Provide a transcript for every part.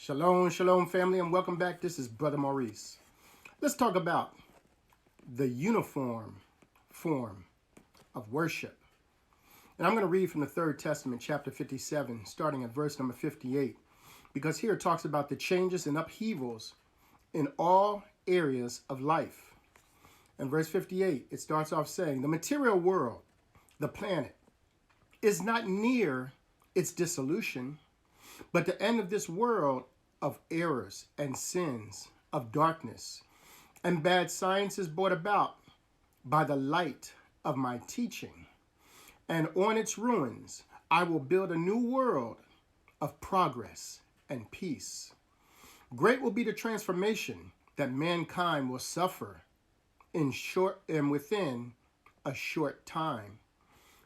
Shalom, shalom, family, and welcome back. This is Brother Maurice. Let's talk about the uniform form of worship. And I'm going to read from the Third Testament, chapter 57, starting at verse number 58, because here it talks about the changes and upheavals in all areas of life. In verse 58, it starts off saying, the material world, the planet, is not near its dissolution, but the end of this world of errors and sins, of darkness, and bad science is brought about by the light of my teaching. And on its ruins, I will build a new world of progress and peace. Great will be the transformation that mankind will suffer within a short time.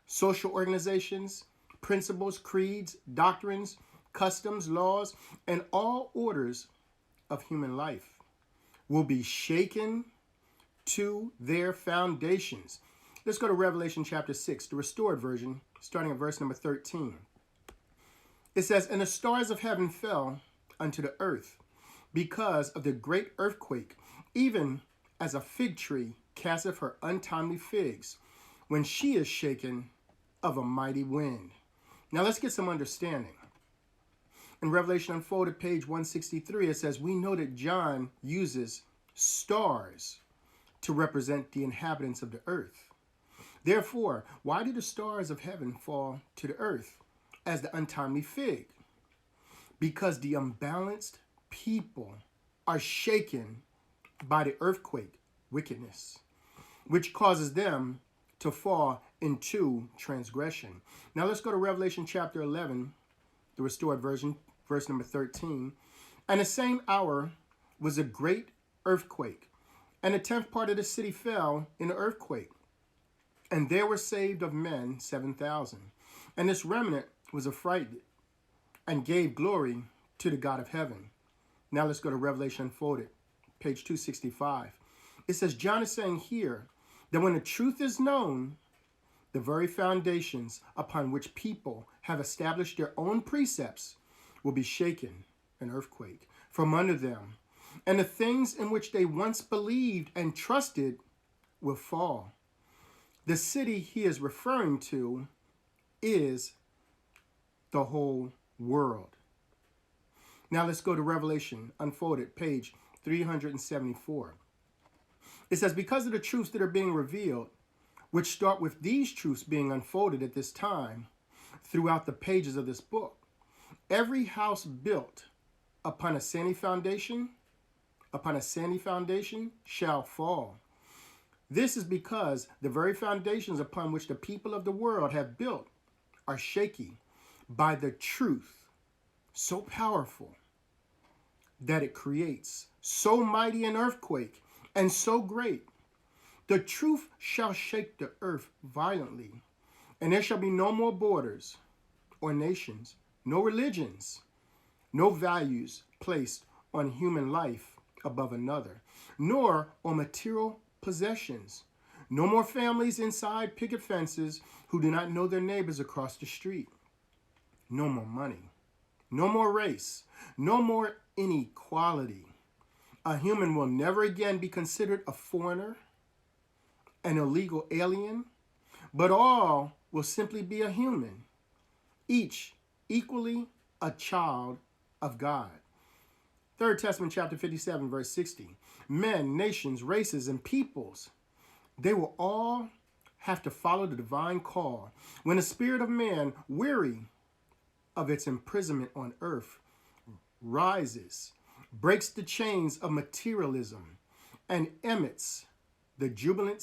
Social organizations, principles, creeds, doctrines, customs, laws, and all orders of human life will be shaken to their foundations. Let's go to Revelation chapter 6, the restored version, starting at verse number 13. It says, and the stars of heaven fell unto the earth because of the great earthquake, even as a fig tree casteth her untimely figs when she is shaken of a mighty wind. Now let's get some understanding. In Revelation Unfolded, page 163, it says, we know that John uses stars to represent the inhabitants of the earth. Therefore, why did the stars of heaven fall to the earth as the untimely fig? Because the unbalanced people are shaken by the earthquake wickedness, which causes them to fall into transgression. Now let's go to Revelation chapter 11, the restored version, verse number 13. And the same hour was a great earthquake, and a 10th part of the city fell in the earthquake. And there were saved of men 7,000. And this remnant was affrighted and gave glory to the God of heaven. Now let's go to Revelation Unfolded, page 265. It says, John is saying here that when the truth is known, the very foundations upon which people have established their own precepts will be shaken, an earthquake, from under them. And the things in which they once believed and trusted will fall. The city he is referring to is the whole world. Now let's go to Revelation Unfolded, page 374. It says, because of the truths that are being revealed, which start with these truths being unfolded at this time throughout the pages of this book, every house built upon a sandy foundation shall fall. This is because the very foundations upon which the people of the world have built are shaky by the truth, so powerful that it creates so mighty an earthquake and so great. The truth shall shake the earth violently, and there shall be no more borders or nations, no religions, no values placed on human life above another, nor on material possessions. No more families inside picket fences who do not know their neighbors across the street. No more money. No more race. No more inequality. A human will never again be considered a foreigner, an illegal alien, but all will simply be a human, each equally a child of God. Third Testament chapter 57, verse 60. Men, nations, races, and peoples, they will all have to follow the divine call. When the spirit of man, weary of its imprisonment on earth, rises, breaks the chains of materialism, and emits the jubilant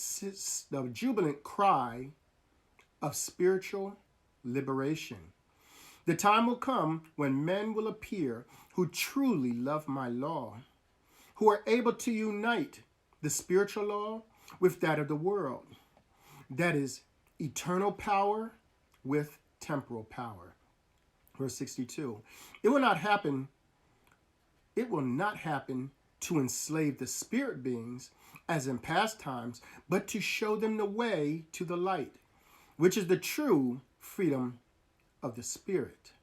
cry of spiritual liberation. The time will come when men will appear who truly love my law, who are able to unite the spiritual law with that of the world. That is eternal power with temporal power. Verse 62. It will not happen to enslave the spirit beings as in past times, but to show them the way to the light, which is the true freedom of the spirit.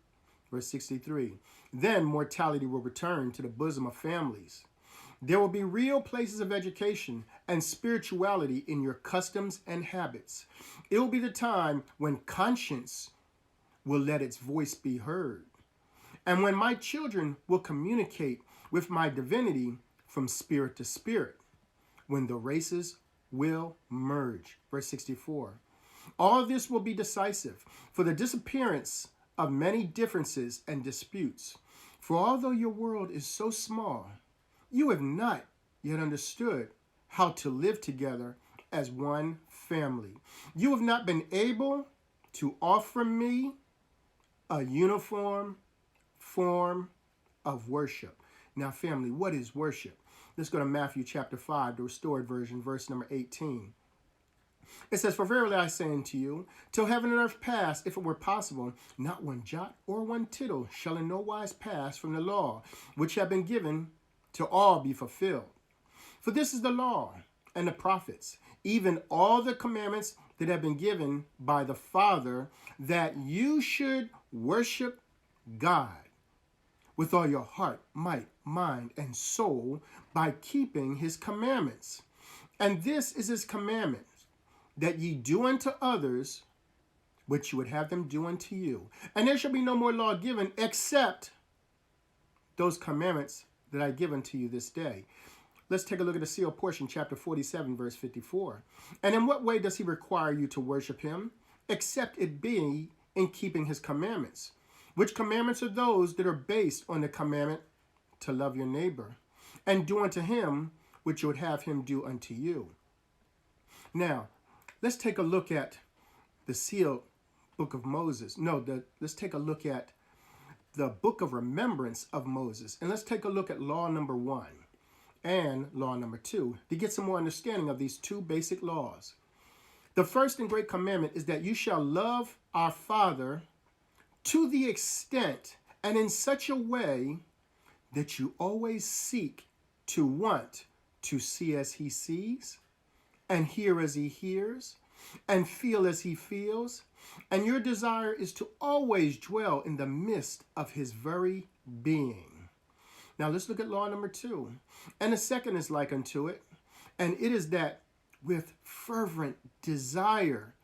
Verse 63. Then mortality will return to the bosom of families. There will be real places of education and spirituality in your customs and habits. It will be the time when conscience will let its voice be heard, and when my children will communicate with my divinity from spirit to spirit, when the races will merge. Verse 64. All this will be decisive for the disappearance of many differences and disputes. For although your world is so small, you have not yet understood how to live together as one family. You have not been able to offer me a uniform form of worship. Now, family, what is worship? Let's go to Matthew chapter 5, the restored version, verse number 18. It says, "For verily I say unto you, till heaven and earth pass, if it were possible, not one jot or one tittle shall in no wise pass from the law, which have been given to all be fulfilled. For this is the law and the prophets, even all the commandments that have been given by the Father, that you should worship God with all your heart, might, mind, and soul, by keeping his commandments. And this is his commandment, that ye do unto others what you would have them do unto you. And there shall be no more law given except those commandments that I give unto you this day." Let's take a look at the sealed portion, chapter 47, verse 54. "And in what way does he require you to worship him, except it be in keeping his commandments? Which commandments are those that are based on the commandment to love your neighbor, and do unto him which you would have him do unto you." Now, let's take a look at the sealed book of Moses. Let's take a look at the book of remembrance of Moses. And let's take a look at law number 1 and law number 2 to get some more understanding of these two basic laws. The first and great commandment is that you shall love our Father to the extent and in such a way that you always seek to want to see as he sees, and hear as he hears, and feel as he feels. And your desire is to always dwell in the midst of his very being. Now let's look at law number 2. "And the second is like unto it, and it is that with fervent desire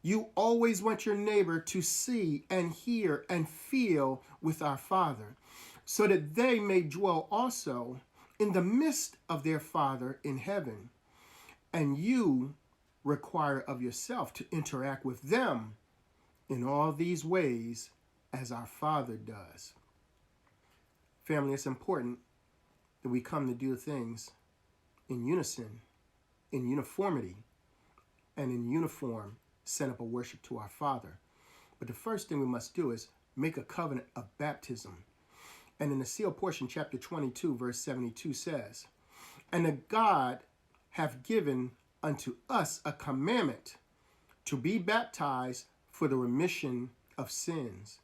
you always want your neighbor to see and hear and feel with our Father, so that they may dwell also in the midst of their Father in heaven. And you require of yourself to interact with them in all these ways as our Father does." Family, it's important that we come to do things in unison, in uniformity, and in uniform, send up a worship to our Father. But the first thing we must do is make a covenant of baptism. And in the sealed portion, chapter 22, verse 72 says, "And that God hath given unto us a commandment to be baptized for the remission of sins,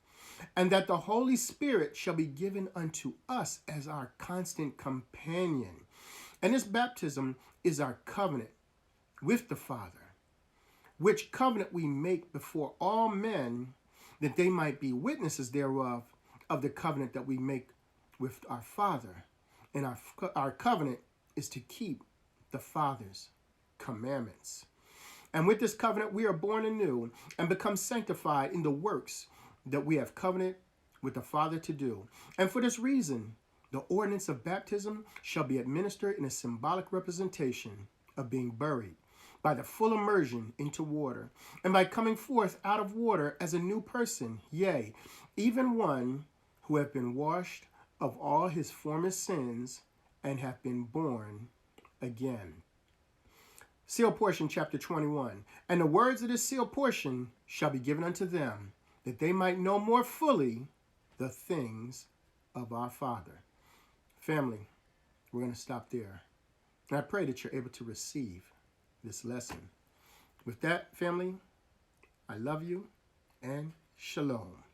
and that the Holy Spirit shall be given unto us as our constant companion." And this baptism is our covenant with the Father, which covenant we make before all men, that they might be witnesses thereof, of the covenant that we make with our Father. And our covenant is to keep the Father's commandments. And with this covenant, we are born anew and become sanctified in the works that we have covenanted with the Father to do. And for this reason, the ordinance of baptism shall be administered in a symbolic representation of being buried by the full immersion into water, and by coming forth out of water as a new person, yea, even one who hath been washed of all his former sins and hath been born again. Sealed portion, chapter 21. "And the words of this sealed portion shall be given unto them, that they might know more fully the things of our Father." Family, we're going to stop there. And I pray that you're able to receive this lesson. With that, family, I love you and shalom.